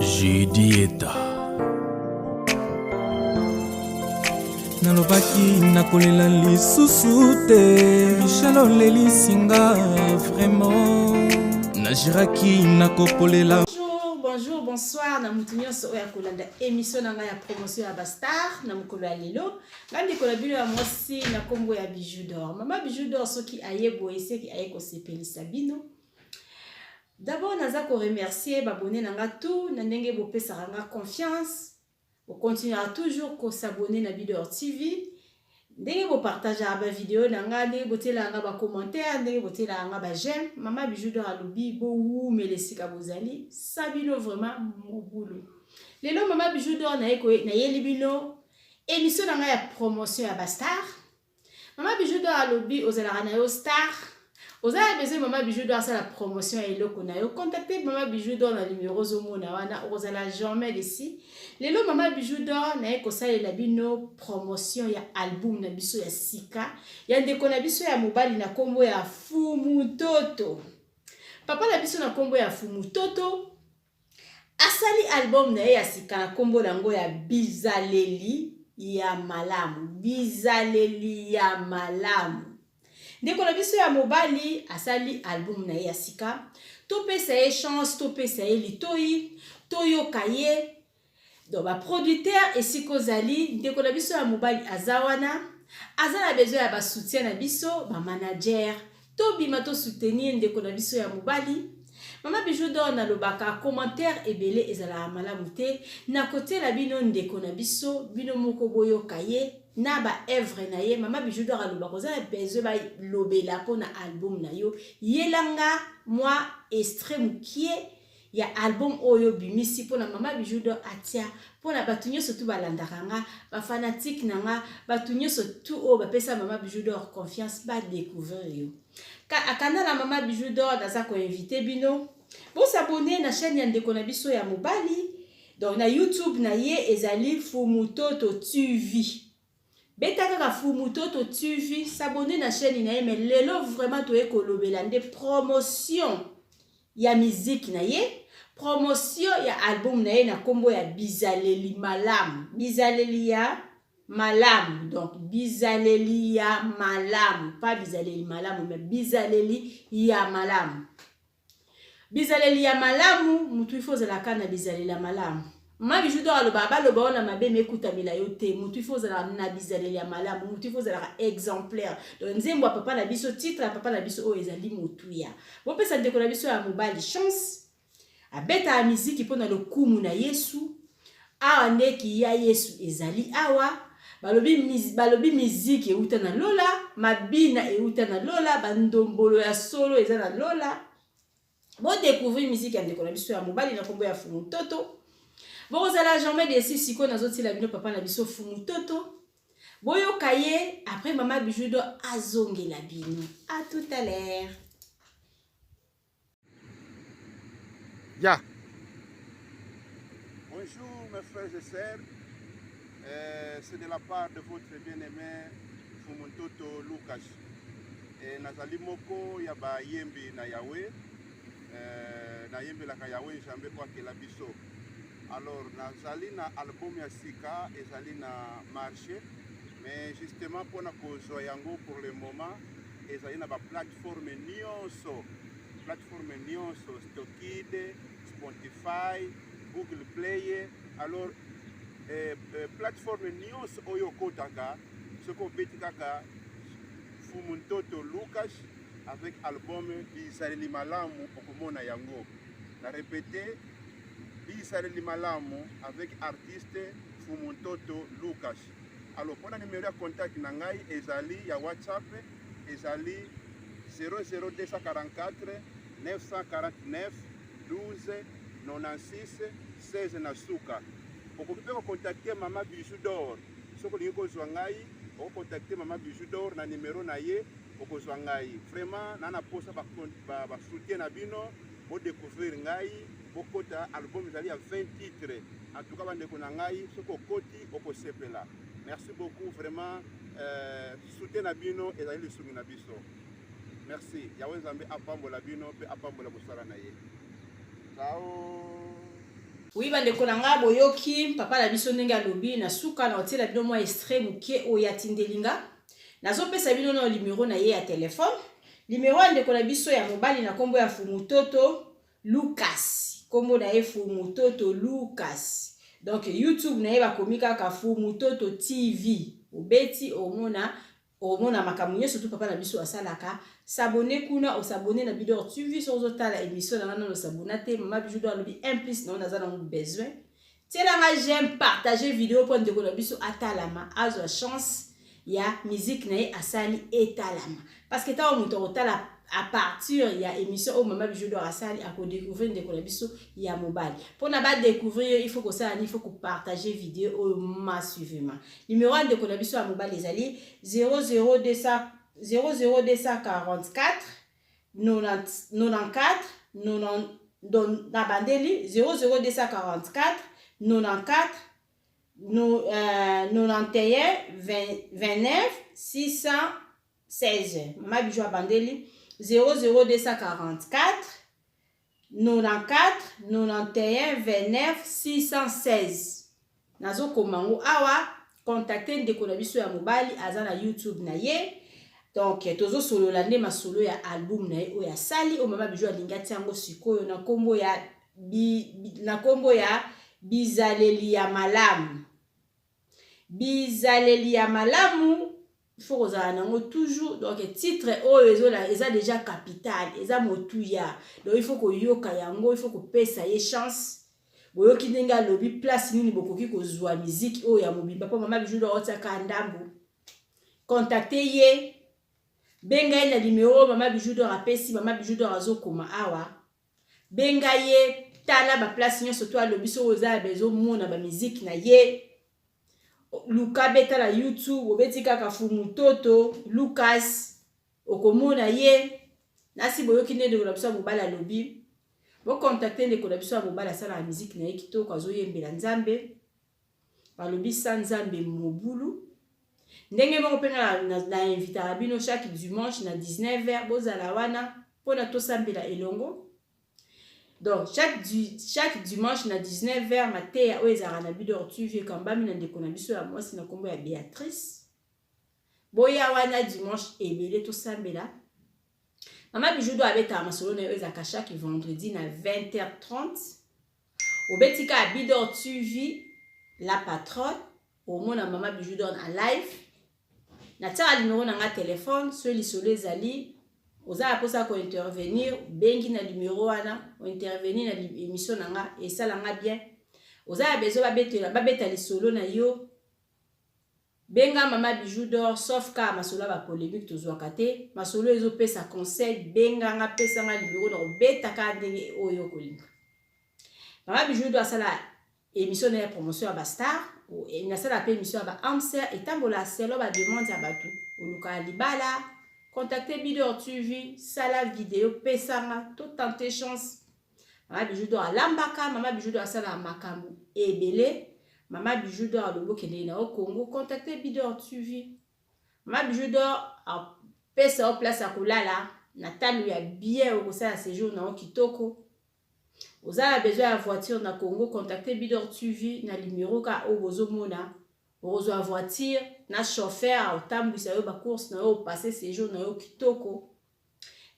Judieta nalobaki nakolela lisusu te Michel lelisinga vraiment najiraki nakopolela. Bonjour, bonsoir, na mutunyo so ya kolanda émission nanga ya promotion ya Bastar na mukolo ya lelo ngandi kola bilo ya mwasi na kombo ya Bijou d'Or. Mama Bijou d'Or soki ayebo eseki ayeko sepelisa bino. D'abord naza ko remercier babonné nanga tout na ndenge bo pesa nga confiance. Vous continuera toujours ko s'abonner na Bijou d'Or TV. Ndenge bo partager ba vidéo nanga ndenge botela nga ba commentaire ndenge botela nga ba j'aime. Mama Bijou d'Or alobi bo wu melesika bozali sabino vraiment mobulu. Lelo Mama Bijou d'Or na yeli bino émission nanga ya promotion ya Bastar. Mama Bijou d'Or alobi ozala na yo star. Ozala besoin Mama Bijou d'Or sa la promotion ya eloko na yo. Contactez Mama Bijou d'Or na numéro zomona wana ozala jamais ici. Lelo Mama Bijou d'Or na eko salela bino promotion ya album na biso ya sika. Ya ndeko na biso ya mobali na kombo ya Fumutoto. Papa na biso na kombo ya Fumutoto. Asali album na ya sika na kombo nango ya Bizaleli ya Malamu. Bizaleli ya Malamu. Ndeko na biso ya mobali asali album na ya sika. To pesa ye chance, to pesa ye litoi, to yo kaye. Donc ba producteur esiko zali ndeko na biso ya mobali azawana. Azala besoin ya ba soutien na biso, ba manager. To bima to soutenir ndeko na biso ya mobali. Mama Bijou d'Or na lobaka commentaire ebele ezala malamu te. Na côté la bino ndeko na biso, bino moko boyo kaye. Na ba œuvre na ye Mama Bijou d'Or alobaka ozala besoin ba lobela pona album na yo. Yelanga moi extrait mukie ya album oyo bimisi pona Mama Bijou d'Or atia pona batu nyonso tu balandaka nga ba fanatique nanga batu nyonso tu o ba pesa Mama Bijou d'Or confiance ba découvrir yo. Akanda na Mama Bijou d'Or daza ko inviter bino. Bon s'abonner na chaîne ya ndeko na biso ya mobali. Donc na YouTube na ye ezali Fumutoto TV. Beta kaka Fumutoto TV, s'abonner na chaîne na ye mais lelo vraiment to ekolobela nde promotion ya musique na ye, promotion ya album na ye na kombo ya Bizaleli Malamu. Bizaleli ya Malamu. Donc Bizaleli ya Malamu, pas Bizaleli Malamu mais Bizaleli ya Malamu. Bizaleli ya Malamu, mutu ifo zala kana Bizaleli ya Malamu. Mama Bijou d'Or alobaba loba ona mabe mekuta mila yote mutu ifo zala na Bizaleli ya Malamu, mutu ifo zala exemplaire. Donc nzembo papa na biso titre papa na biso o ezali mutuya. Bo pesa ndeko na biso ya mobali chance. Abeta ya miziki pona lokumu na Yesu. Awa ndeki ya Yesu ezali awa. Balobi miziki euta na lola, mabina euta na lola, bandombolo ya solo eza na lola. Bo découvrir musique ya ndeko na biso ya mobali na kombo ya Fumutoto. Bon, vous allez jamais décider si vous avez la vidéo papa na biso Fumutoto. Boyo kaye après Mama Bijou d'Or azonge la bino. À tout à l'heure. Ya. Bonjour mes frères et sœurs. C'est de la part de votre bien-aimé Fumutoto Lucas. Nazali moko ya ba yembi na Yahweh. Na yembi la Yahweh jambe kwa kela biso. Alors, nazali na album ya sika ezali na marché, mais justement pour na kozwa yango pour le moment ezali na ba plateforme nyonso, Stokid, Spotify, Google Play. Alors plateforme nyonso oyo kotaka soko beti kaka Fumutoto Lucas avec album Bizaleli Malamu okomona yango. Na répéter Bizaleli Malamu avec artiste Fumutoto Lucas. Alors pour la numéro de contact nangai ezali ya WhatsApp ezali 00244 949 12 96 16 na suka. Okokipe ko contacter Mama Bijou d'Or. Soko lingi ko zwangai, o contacter Mama Bijou d'Or na numéro na ye okozwa ngai. Vraiment nana posa ba soutien na bino bo découvrir ngai. Bokota album ezali à 20 titres. En tout cas bandeko na ngai soko koti okosepela. Merci beaucoup vraiment soutien na bino ezali lisungi na biso. Merci. Yawe Nzambe apambola bino pe apambola mosala na ye. Ciao. Oui, bandeko na nga boyoki papa la biso ndenge alobi na suka na otiela bino mwa extrait muke oyo atindelinga nazopesa bino na numéro na ye ya telefone. Numéro ya ndeko na biso ya mobali na kombo ya Fumutoto Lucas, kombo na ye Fumutoto Lucas. Donc YouTube na ye bakomi kaka Fumutoto TV. Obeti omona makambo nyonso surtout papa na biso asalaka. S'abonner kuna o s'abonner na Bidor TV sur la émission na nana no s'abonner te Mama Bijou doit lobi implice na naza na besoin. Tiela nga j'aime partager vidéo pour ndeko na biso atalama azo chance ya musique na ye asali etalama parce que ta moto otala à partir ya émission au Mama Bijou doit asali à découvrir ndeko na biso ya mobile. Pour na ba découvrir il faut que ça il faut que partager vidéo au massivement. Numéro de ndeko na biso ya mobile les alliés 00244 94 na bandeli 00244 94 91 29 616. Mama Bijou bandeli 00244 94 91 29 616. Nazo komango awa contacter ndeko na biso ya mobali aza na YouTube na ye. Donc tozo solo lande masolo ya album na ye oya sali o Mama Bijou alingati yango sikoyo na kombo ya bizaleli ya malamu. Bizaleli ya malamu il faut kozala nango toujours. Donc titre oyo eza déjà capital eza motuya. Donc il faut koyoka yango, il faut kopesa ye chance. Boyoki ndenge alobi place nini bokoki kozwa musique oyo ya mobimba po Mama Bijou doit otaka ndambo. Contacter ye benga ye na numéro Mama Bijou doit rapesi Mama Bijou doit azokoma awa. Benga ye tala ba place nyonso to alobi so oza bezo mona ba musique na ye. Luka beta la YouTube obeti kaka Fumutoto Lucas okomona ye. Nasi boyoki ndenge ndeko na biso mobala alobi bo contacter ndeko na biso mobala sala la musique na ye kitoko azoyembela nzambe balobi sa nzambe mobulu. Ndenge moko penga na invita bino chaque dimanche na 19h bozala wana pona to sambela elongo. Donc chaque dimanche na 19h mateya oyo ezala na Bidor TV kambami na ndeko na biso ya mwasi na kombo ya Beatrice. Boya wana dimanche ebele to sambela. Mama Bijou doit abeta masolo na ezaka chaque vendredi na 20h30. Obetika à Bidor TV la patronne au mona Mama Bijou doit en live. Na tia numéro na nga téléphone so lisolo ezali oza posa ko intervenir bengi na numéro wana o intervenir na émission na nga et ça la nga bien. Oza bezo babeta lisolo na yo benga Mama Bijou d'or sauf ka masolo ba polémique tozwaka te masolo ezo pesa conseil benga nga pesa nga numéro na beta ka ndenge oyo kolinga. Mama Bijou d'or sala émission na promotion ya Bastar ou na sala pe émission ya ba Amser et tambola selo ba demande ya batu oluka libala contacter Bidor TV sala vidéo pesa nga tout tenter chance. Mama Bijou d'or lambaka Mama Bijou d'or sala makambu ebele. Mama Bijou d'or lobo kende na au Congo contacter Bidor TV. Mama Bijou d'or a pesa au place akolala na tanu ya bien au kosala séjour na kitoko. Oza besoin ya voiture na Congo contacter Bidor TV na numéro ka obozo mona. Ozo voiture na chauffeur otambwisa yo ba course na yo passer séjour na yo kitoko.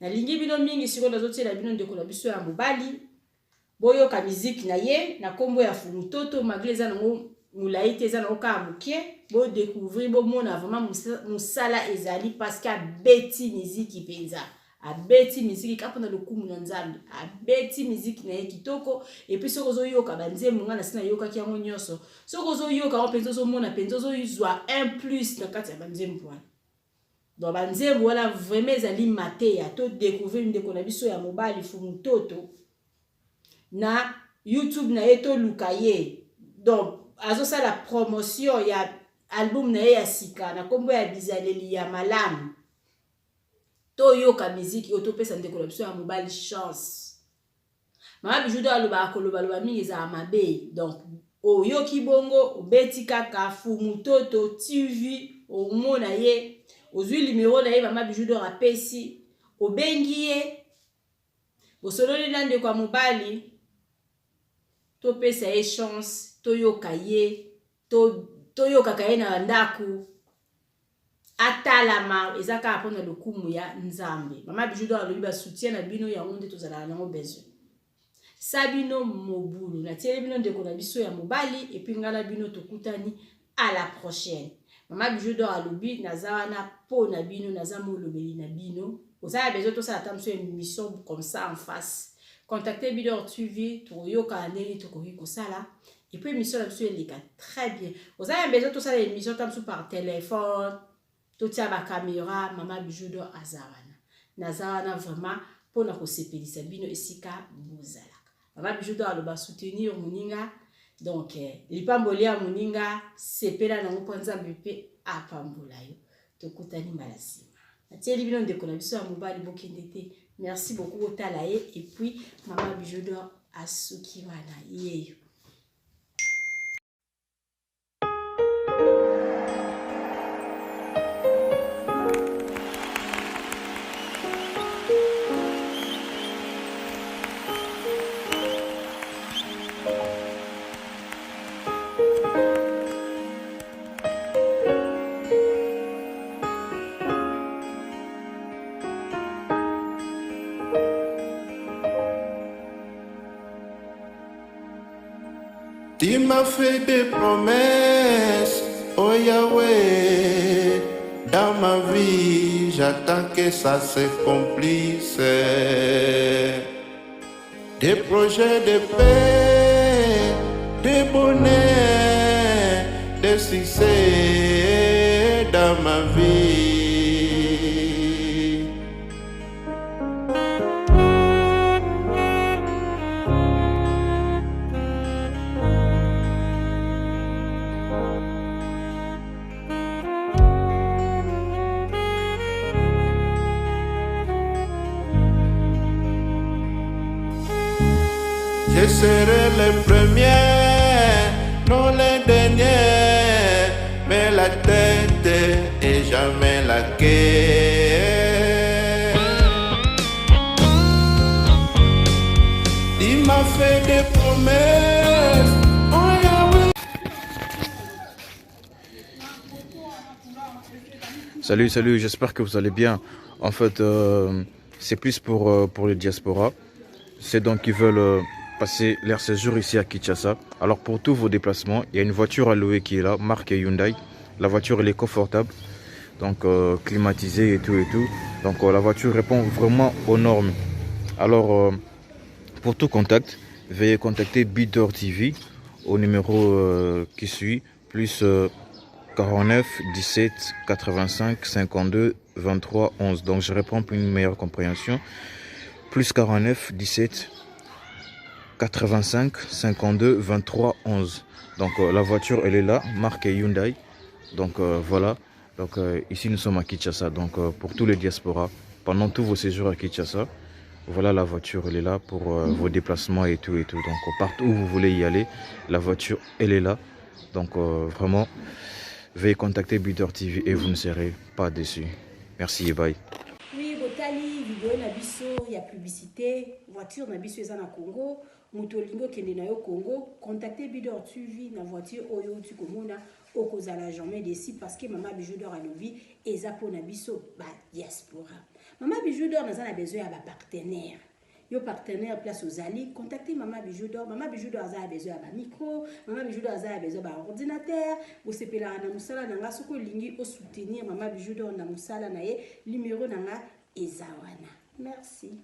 Na lingi bino mingi siko nazotiela bino ndeko na biso ya mobali. Boyo ka musique na ye na kombo ya Fumutoto malgré za nango mulayi te za nango ka mukie bo découvrir bo mona vraiment musala ezali parce que beti musique penza a beti musique kapona lokumu na nzambe a beti musique na ye kitoko et puis soko zo yoka banzembo nga na sina yoka ki yango nyoso soko zo yoka o penzo zo mona penzo zo yuzwa un plus na kati ya banzembo wana. Donc banzembo wala vraiment ezali maté ya to découvrir ndeko na biso ya mobali Fumutoto na YouTube na ye to lukaye. Donc azo sa la promotion ya album na ye ya sika na kombo ya bizaleli ya malamu to yoka musique oto pesa ndeko na biso ya mobali chance. Mama Bijou doit aloba akoloba mingi za mabe. Donc oyoki bongo obeti kaka Fumutoto TV omona ye ozwi numéro na ye Mama Bijou doit apesi obengi ye bosololi na ndeko ya mobali topesa ye chance toyoka ye toyokaka ye na ndako atalama eza kaka mpona lokumu ya nzambe. Mama Bijou d'Or alobi basoutien na bino yango nde tozalaka nango besoin. Sabino Mobulu natieli bino ndeko na biso ya mobali epi nga na bino tokutani à la prochaine. Mama Bijou d'Or alobi naza wana po na bino naza molobeli na bino. Osala besoin tosala ata mosu émission comme ça en face. Contactez Bidor TV toyoka ndenge tokoki kosala. Et puis émission na biso eleka très bien. Osala besoin tosala émission tam par téléphone. Totia ba caméra Mama Bijou d'Or azawana. Naza wana vraiment pour na kosepelisa bino esika bozala. Mama Bijou d'Or aloba soutenir moninga. Donc lipambolia moninga sepela na mponza mpe apambola yo. Tokutani malasima. Natieli bino ndeko na biso ya mobali bokende te. Merci beaucoup otalaye et puis Mama Bijou d'Or asuki wana yeyo. Tu m'as fait des promesses, oh Yahweh, dans ma vie, j'attends que ça s'accomplisse. Des projets de paix, de bonheur, de succès dans ma vie. Je serai le premier, non le dernier, mais la tête et jamais la queue. Il m'a fait des promesses, oh Yahweh. Salut, j'espère que vous allez bien. En fait, c'est plus pour les diasporas. C'est donc qui veulent passer leur séjour ici à Kinshasa. Alors pour tous vos déplacements, il y a une voiture à louer qui est là, marque Hyundai. La voiture elle est confortable, donc climatisée et tout. Donc la voiture répond vraiment aux normes. Alors pour tout contact, veuillez contacter Bidor TV au numéro qui suit, plus 49 17 85 52 23 11. Donc je réponds pour une meilleure compréhension. Plus 49 17 85 52 23 11. Donc la voiture elle est là, marque Hyundai. Donc voilà. Donc ici nous sommes à Kinshasa. Donc pour tous les diasporas, pendant tous vos séjours à Kinshasa, voilà la voiture elle est là pour vos déplacements et tout. Donc partout où vous voulez y aller, la voiture elle est là. Donc vraiment, veuillez contacter Bidor TV et vous ne serez pas déçus. Merci et bye. Oui, botali vidéo na biso ya publicité, voiture na biso eza na Congo. Mutolingo kende na yo Congo, contactez Bidor TV na voiture oyo tu komona okozala jamais déçu parce que Mama Bijou d'Or alobi eza po na biso ba diaspora. Mama Bijou d'Or naza na besoin ya ba partenaire. Yo partenaire place ozali, contactez Mama Bijou d'Or. Mama Bijou d'Or aza besoin ya ba micro, Mama Bijou d'Or aza besoin ba ordinateur, vous sepela na musala na nga soko lingi o soutenir Mama Bijou d'Or na musala na ye, numéro na nga eza wana. Merci.